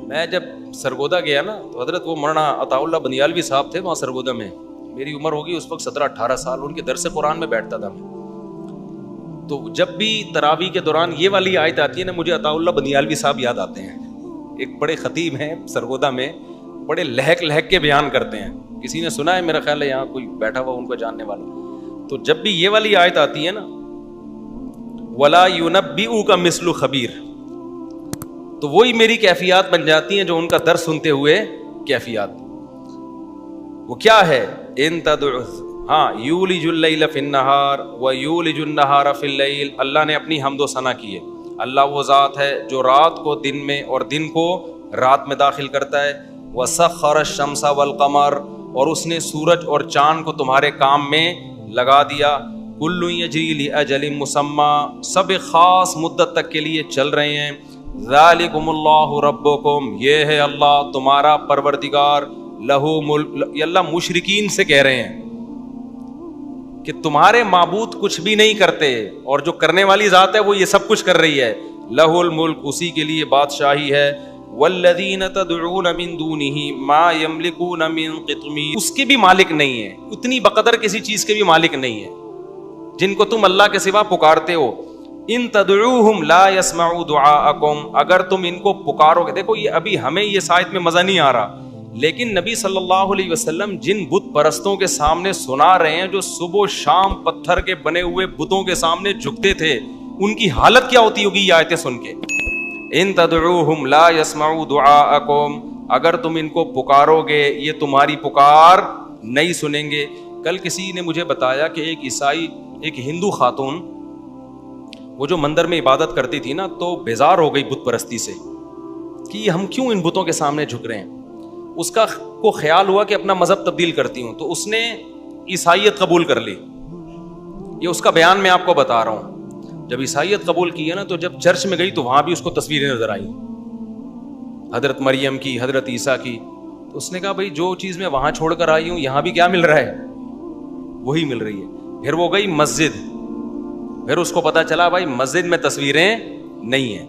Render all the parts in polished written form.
میں جب سرگودا گیا نا تو حضرت وہ مولانا عطا اللہ بندیالوی صاحب تھے وہاں سرگودا میں. میری عمر ہوگی اس وقت 17-18 سال. ان کے درس قرآن میں بیٹھتا تھا میں. تو جب بھی تراویح کے دوران یہ والی آیت آتی ہے نا مجھے عطا اللہ بندیالوی صاحب یاد آتے ہیں. ایک بڑے خطیب ہیں سرگودا میں, بڑے لہک لہک کے بیان کرتے ہیں. کسی نے سنا ہے میرا خیال ہے یہاں کوئی بیٹھا ہوا ان کو جاننے والا. تو جب بھی یہ والی آیت آتی ہے نا وَلَا يُنَبِّئُكَ مِثْلُ خبیر, تو وہی میری کیفیات بن جاتی ہیں جو ان کا درس سنتے ہوئے کیفیات. وہ کیا ہے؟ ان تدعو, ہاں, یولج اللیل فی النہار ویولج النہار فی اللیل. اللہ نے اپنی حمد و ثنا کی ہے. اللہ وہ ذات ہے جو رات کو دن میں اور دن کو رات میں داخل کرتا ہے. وسخر الشمس والقمر, اور اس نے سورج اور چاند کو تمہارے کام میں لگا دیا. کل یجری لاجل مسمى, سب خاص مدت تک کے لیے چل رہے ہیں. ذالکم اللہ ربکم, یہ ہے اللہ تمہارا پروردگار. لہو ملک, یہ اللہ مشرکین سے کہہ رہے ہیں کہ تمہارے معبود کچھ بھی نہیں کرتے اور جو کرنے والی ذات ہے وہ یہ سب کچھ کر رہی ہے. لہو الملک, اسی کے لیے بادشاہی ہے. والذین تدعون من دونہ ما یملکون من قطمیر, اس کے بھی مالک نہیں ہے, اتنی بقدر کسی چیز کے بھی مالک نہیں ہے جن کو تم اللہ کے سوا پکارتے ہو. ان تدعوہم لا یسمعوا دعاءکم, اگر تم ان کو پکارو گے. دیکھو یہ ابھی ہمیں یہ آیت میں مزہ نہیں آ رہا, لیکن نبی صلی اللہ علیہ وسلم جن بت پرستوں کے سامنے سنا رہے ہیں جو صبح و شام پتھر کے بنے ہوئے بتوں کے سامنے جھکتے تھے, ان کی حالت کیا ہوتی ہوگی یہ آیتیں سن کے. ان تدعوہم لا یسمعوا دعاءکم, اگر تم ان کو پکارو گے یہ تمہاری پکار نہیں سنیں گے. کل کسی نے مجھے بتایا کہ ایک عیسائی, ایک ہندو خاتون, وہ جو مندر میں عبادت کرتی تھی نا, تو بیزار ہو گئی بت پرستی سے کہ ہم کیوں ان بتوں کے سامنے جھک رہے ہیں. اس کا کو خیال ہوا کہ اپنا مذہب تبدیل کرتی ہوں, تو اس نے عیسائیت قبول کر لی. یہ اس کا بیان میں آپ کو بتا رہا ہوں. جب عیسائیت قبول کی ہے نا, تو جب چرچ میں گئی تو وہاں بھی اس کو تصویریں نظر آئی, حضرت مریم کی, حضرت عیسیٰ کی. تو اس نے کہا بھائی جو چیز میں وہاں چھوڑ کر آئی ہوں یہاں بھی کیا مل رہا ہے, وہی مل رہی ہے. پھر وہ گئی مسجد, پھر اس کو پتا چلا بھائی مسجد میں تصویریں نہیں ہیں.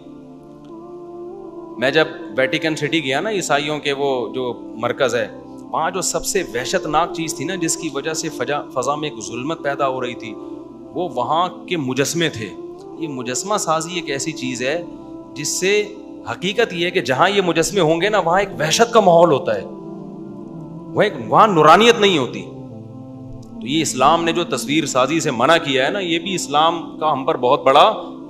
میں جب ویٹیکن سٹی گیا نا, عیسائیوں کے وہ جو مرکز ہے, وہاں جو سب سے وحشت ناک چیز تھی نا جس کی وجہ سے فضا میں ایک ظلمت پیدا ہو رہی تھی, وہ وہاں کے مجسمے تھے. یہ مجسمہ سازی ایک ایسی چیز ہے جس سے حقیقت یہ ہے کہ جہاں یہ مجسمے ہوں گے نا وہاں ایک وحشت کا ماحول ہوتا ہے, وہاں نورانیت نہیں ہوتی. تو یہ اسلام نے جو تصویر سازی سے منع کیا ہے نا, یہ بھی اسلام کا ہم پر بہت بڑا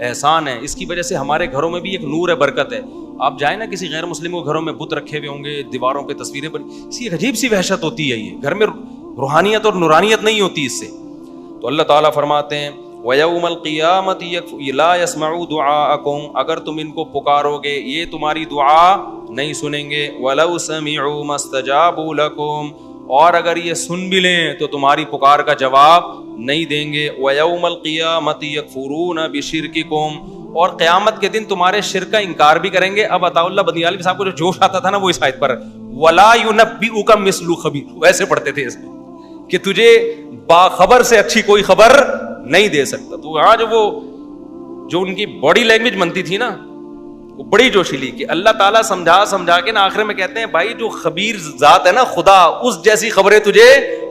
احسان ہے. اس کی وجہ سے ہمارے گھروں میں بھی ایک نور ہے, برکت ہے. آپ جائیں نا کسی غیر مسلم کے گھروں میں بت رکھے ہوئے ہوں گے, دیواروں پہ تصویریں بنی, اسی ایک عجیب سی وحشت ہوتی ہے. یہ گھر میں روحانیت اور نورانیت نہیں ہوتی اس سے. تو اللہ تعالیٰ فرماتے ہیں وَيَوْمَ الْقِيَامَةِ لَا يَسْمَعُوا دُعَاءَكُمْ, اگر تم ان کو پکارو گے یہ تمہاری دعا نہیں سنیں گے. وَلَوْ سَمِعُوا مَا اسْتَجَابُوا لَكُمْ, اور اگر یہ سن بھی لیں تو تمہاری پکار کا جواب نہیں دیں گے. وَيَوْمَ الْقِيَامَةِ يَكْفُرُونَ بِشِرْكِكُمْ, اور قیامت کے دن تمہارے شرک کا انکار بھی کریں گے. اب عطا اللہ بندیالوی صاحب کو جو جوش آتا تھا نا وہ اس آیت پر وَلَا يُنَبِّئُكَ مِثْلُ خَبِيرٍ, ویسے پڑھتے تھے اس میں کہ تجھے باخبر سے اچھی کوئی خبر نہیں دے سکتا. تو آج وہ جو ان کی باڈی لینگویج بنتی تھی نا وہ بڑی جوشیلی, کہ اللہ تعالیٰ سمجھا کے نا آخر میں کہتے ہیں بھائی جو خبیر ذات ہے نا خدا, اس جیسی خبریں تجھے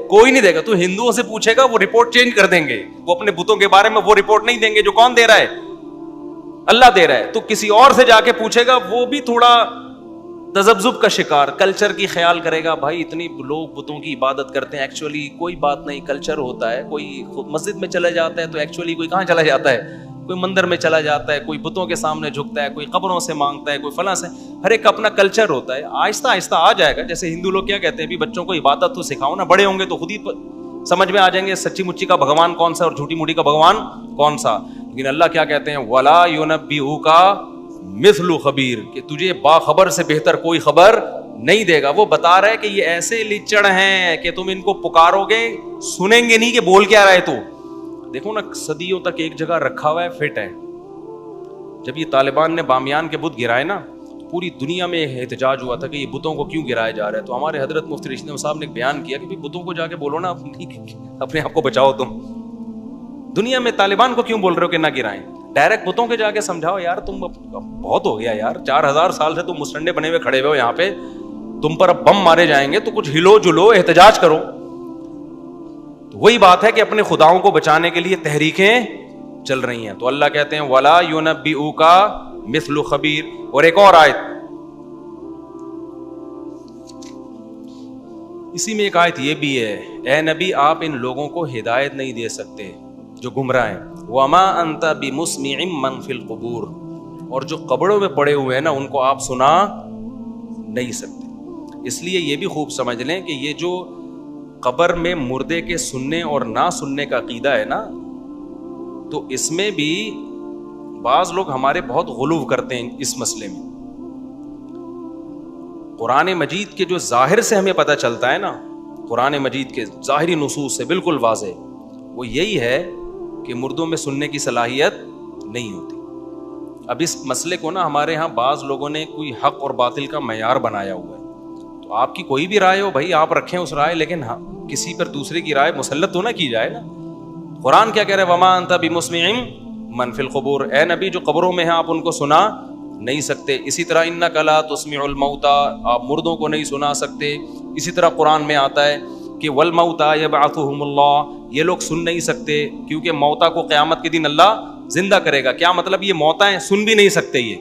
کوئی نہیں دے گا. تو ہندوؤں سے پوچھے گا وہ رپورٹ چینج کر دیں گے, وہ اپنے بتوں کے بارے میں وہ رپورٹ نہیں دیں گے جو کون دے رہا ہے, اللہ دے رہا ہے. تو کسی اور سے جا کے پوچھے گا وہ بھی تھوڑا تذبذب کا شکار, کلچر کی خیال کرے گا. بھائی اتنی لوگ بتوں کی عبادت کرتے ہیں, ایکچولی کوئی بات نہیں, کلچر ہوتا ہے. کوئی مسجد میں چلا جاتا ہے تو ایکچولی کوئی کہاں چلا جاتا ہے, کوئی مندر میں چلا جاتا ہے, کوئی بتوں کے سامنے جھکتا ہے, کوئی قبروں سے مانگتا ہے, کوئی فلاں سے. ہر ایک کا اپنا کلچر ہوتا ہے. آہستہ آہستہ آ جائے گا. جیسے ہندو لوگ کیا کہتے ہیں بھی بچوں کو عبادت تو سکھاؤ نا, بڑے ہوں گے تو خود ہی سمجھ میں آ جائیں گے سچی مچی کا بھگوان کون سا اور جھوٹی موٹی کا بھگوان کون سا. لیکن اللہ کیا کہتے ہیں وَلَا يُنَبِّئُكَ مِثْلُ خَبِيرٍ, کہ تجھے باخبر سے بہتر کوئی خبر نہیں دے گا. وہ بتا رہا ہے کہ یہ ایسے لچڑ ہیں کہ تم ان کو پکارو گے سنیں گے نہیں کہ بول کیا رہا ہے. تو دیکھو نا صدیوں تک ایک جگہ رکھا ہوا ہے, فٹ ہے. جب یہ طالبان نے بامیان کے بت گرائے نا, پوری دنیا میں احتجاج ہوا تھا کہ یہ بتوں کو کیوں گرایا جا رہا ہے. تو ہمارے حضرت مفتی رشید صاحب نے ایک بیان کیا کہ بتوں کو جا کے بولو نا اپنے آپ کو بچاؤ, تم دنیا میں طالبان کو کیوں بول رہے ہو کہ نہ گرائیں. ڈائریکٹ بتوں کے جا کے سمجھاؤ یار تم بہت ہو گیا یار, 4000 سال سے تم مسٹنڈے بنے ہوئے کھڑے ہوئے ہو یہاں پہ, تم پر اب بم مارے جائیں گے تو کچھ ہلو جلو, احتجاج کرو. تو وہی بات ہے کہ اپنے خداؤں کو بچانے کے لیے تحریکیں چل رہی ہیں. تو اللہ کہتے ہیں ولا ينبئوك مثل خبیر. اور ایک اور آیت, اسی میں ایک آیت یہ بھی ہے, اے نبی آپ ان لوگوں کو ہدایت نہیں دے سکتے جو گمراہ ہیں. وما انت بمسمع من فی القبور, اور جو قبروں میں پڑے ہوئے ہیں نا ان کو آپ سنا نہیں سکتے. اس لیے یہ بھی خوب سمجھ لیں کہ یہ جو قبر میں مردے کے سننے اور نہ سننے کا عقیدہ ہے نا, تو اس میں بھی بعض لوگ ہمارے بہت غلو کرتے ہیں اس مسئلے میں. قرآن مجید کے جو ظاہر سے ہمیں پتہ چلتا ہے نا, قرآن مجید کے ظاہری نصوص سے بالکل واضح, وہ یہی ہے کہ مردوں میں سننے کی صلاحیت نہیں ہوتی. اب اس مسئلے کو نا ہمارے ہاں بعض لوگوں نے کوئی حق اور باطل کا معیار بنایا ہوا ہے. تو آپ کی کوئی بھی رائے ہو بھائی آپ رکھیں اس رائے, لیکن ہاں کسی پر دوسرے کی رائے مسلط تو نہ کی جائے نا. قرآن کیا کہہ رہے, وما انت بمسمع من فی القبور, اے نبی جو قبروں میں ہیں آپ ان کو سنا نہیں سکتے. اسی طرح انک لا تسمع الموتى, آپ مردوں کو نہیں سنا سکتے. اسی طرح قرآن میں آتا ہے کہ والموتى یبعثهم اللہ, یہ لوگ سن نہیں سکتے کیونکہ موتا کو قیامت کے دن اللہ زندہ کرے گا. کیا مطلب, یہ موتا ہیں سن بھی نہیں سکتے یہ.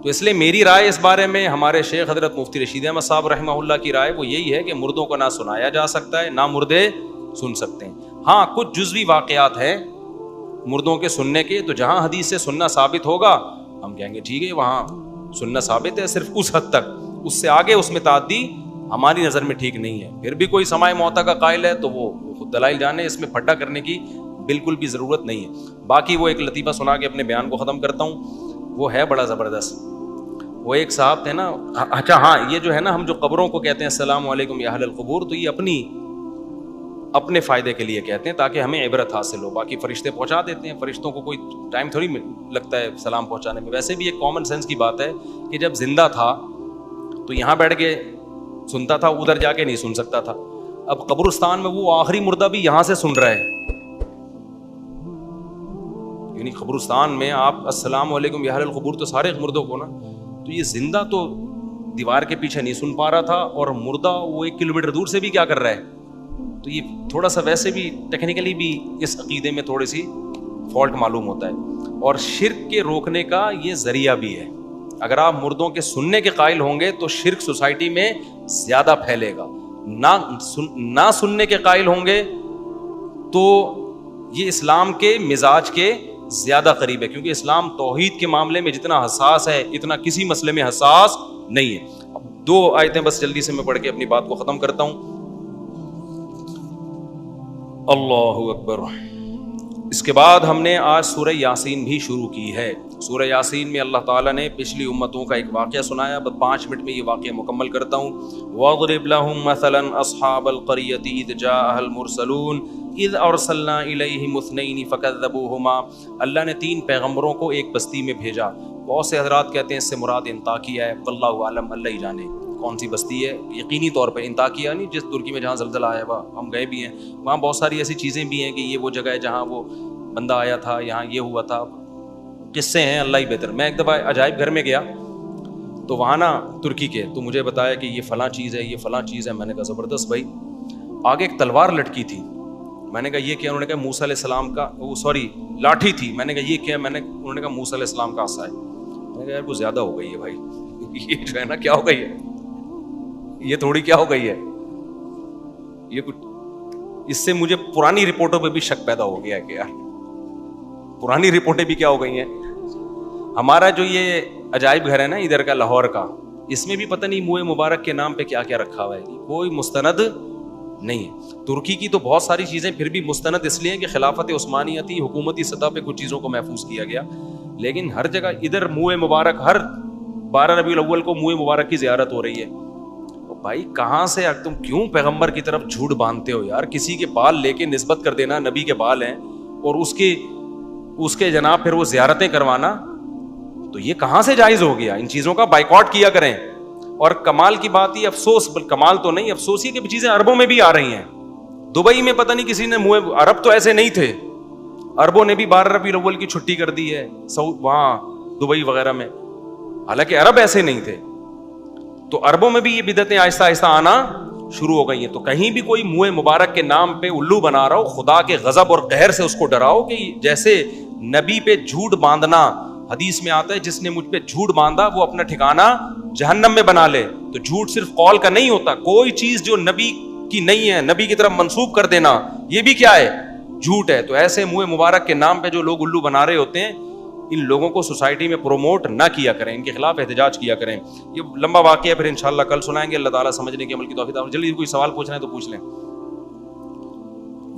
تو اس لیے میری رائے اس بارے میں, ہمارے شیخ حضرت مفتی رشید احمد صاحب رحمہ اللہ کی رائے وہ یہی ہے کہ مردوں کو نہ سنایا جا سکتا ہے نہ مردے سن سکتے ہیں. ہاں کچھ جزوی واقعات ہیں مردوں کے سننے کے, تو جہاں حدیث سے سننا ثابت ہوگا ہم کہیں گے ٹھیک ہے وہاں سننا ثابت ہے, صرف اس حد تک, اس سے آگے اس میں تعدی ہماری نظر میں ٹھیک نہیں ہے. پھر بھی کوئی سماع موتا کا قائل ہے تو وہ خود دلائل جانے, اس میں پھٹا کرنے کی بالکل بھی ضرورت نہیں ہے. باقی وہ ایک لطیفہ سنا کے اپنے بیان کو ختم کرتا ہوں, وہ ہے بڑا زبردست. وہ ایک صاحب تھے نا, اچھا ہاں یہ جو ہے نا ہم جو قبروں کو کہتے ہیں السلام علیکم یا اہل القبور, تو یہ اپنے فائدے کے لیے کہتے ہیں تاکہ ہمیں عبرت حاصل ہو. باقی فرشتے پہنچا دیتے ہیں, فرشتوں کو کوئی ٹائم تھوڑی لگتا ہے سلام پہنچانے میں. ویسے بھی ایک کامن سینس کی بات ہے کہ جب زندہ تھا تو یہاں بیٹھ کے سنتا تھا, ادھر جا کے نہیں سن سکتا تھا. اب قبرستان میں وہ آخری مردہ بھی یہاں سے سن رہا ہے, یعنی قبرستان میں آپ السلام علیکم یا اہل القبور تو سارے مردوں کو نا, تو یہ زندہ تو دیوار کے پیچھے نہیں سن پا رہا تھا, اور مردہ وہ 1 کلومیٹر دور سے بھی کیا کر رہا ہے. تو یہ تھوڑا سا ویسے بھی ٹیکنیکلی بھی اس عقیدے میں تھوڑی سی فالٹ معلوم ہوتا ہے, اور شرک کے روکنے کا یہ ذریعہ بھی ہے. اگر آپ مردوں کے سننے کے قائل ہوں گے تو شرک سوسائٹی میں زیادہ پھیلے گا. نہ سننے کے قائل ہوں گے تو یہ اسلام کے مزاج کے زیادہ قریب ہے, کیونکہ اسلام توحید کے معاملے میں جتنا حساس ہے اتنا کسی مسئلے میں حساس نہیں ہے. اب 2 آیتیں بس جلدی سے میں پڑھ کے اپنی بات کو ختم کرتا ہوں. اللہ اکبر. اس کے بعد ہم نے آج سورہ یاسین بھی شروع کی ہے. سورہ یاسین میں اللہ تعالیٰ نے پچھلی امتوں کا ایک واقعہ سنایا. بس 5 منٹ میں یہ واقعہ مکمل کرتا ہوں. وَاضْرِبْ لَهُمْ مَثَلًا أَصْحَابَ الْقَرْيَةِ إِذْ جَاءَهَا الْمُرْسَلُونَ اذ ارسلنا الیہم اثنین فکذبوہما. اللہ نے 3 پیغمبروں کو ایک بستی میں بھیجا. بہت سے حضرات کہتے ہیں اس سے مراد انطاکیہ ہے, واللہ اعلم, اللہ ہی جانے کون سی بستی ہے. یقینی طور پہ انطاکیہ نہیں جس ترکی میں جہاں زلزلہ آیا ہوا, ہم گئے بھی ہیں وہاں بہت ساری ایسی چیزیں بھی ہیں کہ یہ وہ جگہ ہے جہاں وہ بندہ آیا تھا, یہاں یہ ہوا تھا, قصے ہیں اللہ ہی بہتر. میں ایک دفعہ عجائب گھر میں گیا تو وہاں نا ترکی کے, تو مجھے بتایا کہ یہ فلاں چیز ہے, یہ فلاں چیز ہے. میں نے کہا زبردست بھائی. آگے ایک تلوار لٹکی تھی. میں نے کہا یہ کیا؟ انہوں نے کہا موسیٰ علیہ السلام کا, لاٹھی تھی. میں نے کہا یہ کیا؟ انہوں نے کہا موسیٰ علیہ السلام کا عصا ہے. میں نے کہا یار وہ زیادہ ہو گئی ہے بھائی, یہ جو ہے نا کیا ہو گئی ہے, یہ تھوڑی کیا ہو گئی ہے, یہ کچھ. اس سے مجھے پرانی رپورٹوں پہ بھی شک پیدا ہو گیا ہے کہ یار پرانی رپورٹیں بھی کیا ہو گئی ہیں. ہمارا جو یہ عجائب گھر ہے نا ادھر کا لاہور کا, اس میں بھی پتہ نہیں منہ مبارک کے نام پہ کیا کیا رکھا ہوا ہے, کوئی مستند نہیں ہے. ترکی کی تو بہت ساری چیزیں پھر بھی مستند اس لیے کہ خلافت عثمانیہ تھی, حکومتی سطح پہ کچھ چیزوں کو محفوظ کیا گیا. لیکن ہر جگہ ادھر منہ مبارک, ہر 12 ربیع الاول کو منہ مبارک کی زیارت ہو رہی ہے. بھائی کہاں سے تم کیوں پیغمبر کی طرف جھوٹ باندھتے ہو یار؟ کسی کے بال لے کے نسبت کر دینا نبی کے بال ہیں, اور اس کے جناب پھر وہ زیارتیں کروانا, تو یہ کہاں سے جائز ہو گیا؟ ان چیزوں کا بائیکاٹ کیا کریں. اور کمال کی بات یہ, افسوس, کمال تو نہیں, افسوس یہ کہ چیزیں عربوں میں بھی آ رہی ہیں. دبئی میں پتہ نہیں کسی نے عرب تو ایسے نہیں تھے, عربوں نے بھی 12 ربیع الاول کی چھٹی کر دی ہے وہاں دبئی وغیرہ میں، حالانکہ عرب ایسے نہیں تھے. تو عربوں میں بھی یہ بدعتیں آہستہ آہستہ آنا شروع ہو گئی ہیں. تو کہیں بھی کوئی منہ مبارک کے نام پہ الو بنا رہا ہو، خدا کے غضب اور قہر سے اس کو ڈراؤ. کہ جیسے نبی پہ جھوٹ باندھنا، حدیث میں آتا ہے جس نے مجھ پہ جھوٹ باندھا وہ اپنا ٹھکانہ جہنم میں بنا لے. تو جھوٹ صرف قول کا نہیں ہوتا، کوئی چیز جو نبی کی نہیں ہے نبی کی طرف منسوب کر دینا یہ بھی کیا ہے؟ جھوٹ ہے. تو ایسے منہ مبارک کے نام پہ جو لوگ الو بنا رہے ہوتے ہیں، ان لوگوں کو سوسائٹی میں پروموٹ نہ کیا کریں، ان کے خلاف احتجاج کیا کریں. یہ لمبا واقعہ ہے، پھر انشاءاللہ کل سنائیں گے. اللہ تعالیٰ سمجھنے کے عمل کی توفیق. جلدی کوئی سوال پوچھنا ہے تو پوچھ لیں،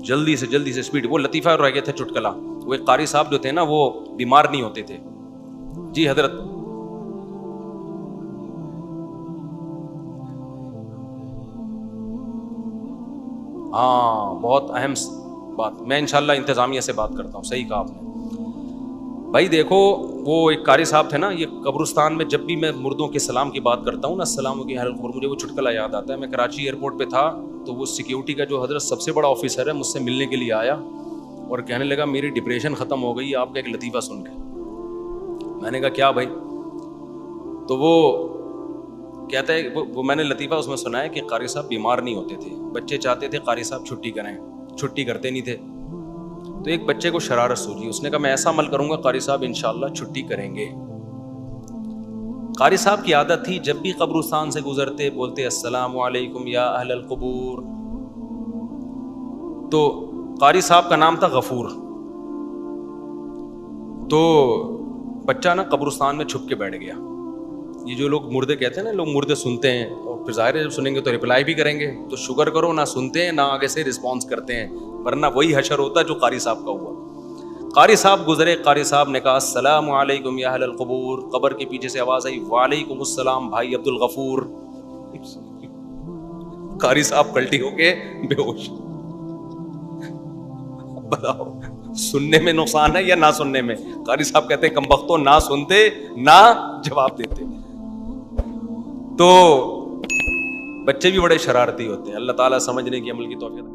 جلدی سے اسپیڈ. وہ لطیفہ رہ گئے تھے چٹکلا. وہ ایک قاری صاحب جو تھے نا وہ بیمار نہیں ہوتے تھے. جی حضرت. ہاں بہت اہم بات. میں انشاءاللہ انتظامیہ سے بات کرتا ہوں. صحیح کہا آپ نے بھائی. دیکھو وہ ایک قاری صاحب تھے نا، یہ قبرستان میں جب بھی میں مردوں کے سلام کی بات کرتا ہوں نا، السلام کی حل قبر، مجھے وہ چٹکلا یاد آتا ہے. میں کراچی ایئرپورٹ پہ تھا تو وہ سیکیورٹی کا جو حضرت سب سے بڑا آفیسر ہے مجھ سے ملنے کے لیے آیا اور کہنے لگا میری ڈپریشن ختم ہو گئی آپ کا ایک لطیفہ سن کے. میں نے کہا کیا بھائی؟ تو وہ کہتا ہے وہ میں نے لطیفہ اس میں سنا ہے کہ قاری صاحب بیمار نہیں ہوتے تھے. بچے چاہتے تھے قاری صاحب چھٹی کریں، چھٹی کرتے نہیں تھے. تو ایک بچے کو شرارت سوچی، اس نے کہا میں ایسا عمل کروں گا قاری صاحب انشاءاللہ چھٹی کریں گے. قاری صاحب کی عادت تھی جب بھی قبرستان سے گزرتے بولتے السلام علیکم یا اہل القبور. تو قاری صاحب کا نام تھا غفور. تو بچہ نا قبرستان میں چھپ کے بیٹھ گیا. یہ جو لوگ مردے کہتے ہیں نا، لوگ مردے سنتے ہیں اور پھر ظاہر ہے جب سنیں گے تو ریپلائی بھی کریں گے. تو شکر کرو نہ سنتے ہیں نہ آگے سے رسپانس کرتے ہیں، ورنہ وہی حشر ہوتا جو قاری صاحب کا ہوا. قاری صاحب گزرے، قاری صاحب نے کہا السلام علیکم یا اہل القبور. قبر کے پیچھے سے آواز آئی وعلیکم السلام بھائی عبد الغفور. قاری صاحب پلٹی ہو کے بے ہوش. بتاؤ سننے میں نقصان ہے یا نہ سننے میں؟ قاری صاحب کہتے ہیں کمبختوں نہ سنتے نہ جواب دیتے. تو بچے بھی بڑے شرارتی ہوتے ہیں. اللہ تعالیٰ سمجھنے کی عمل کی توفیق.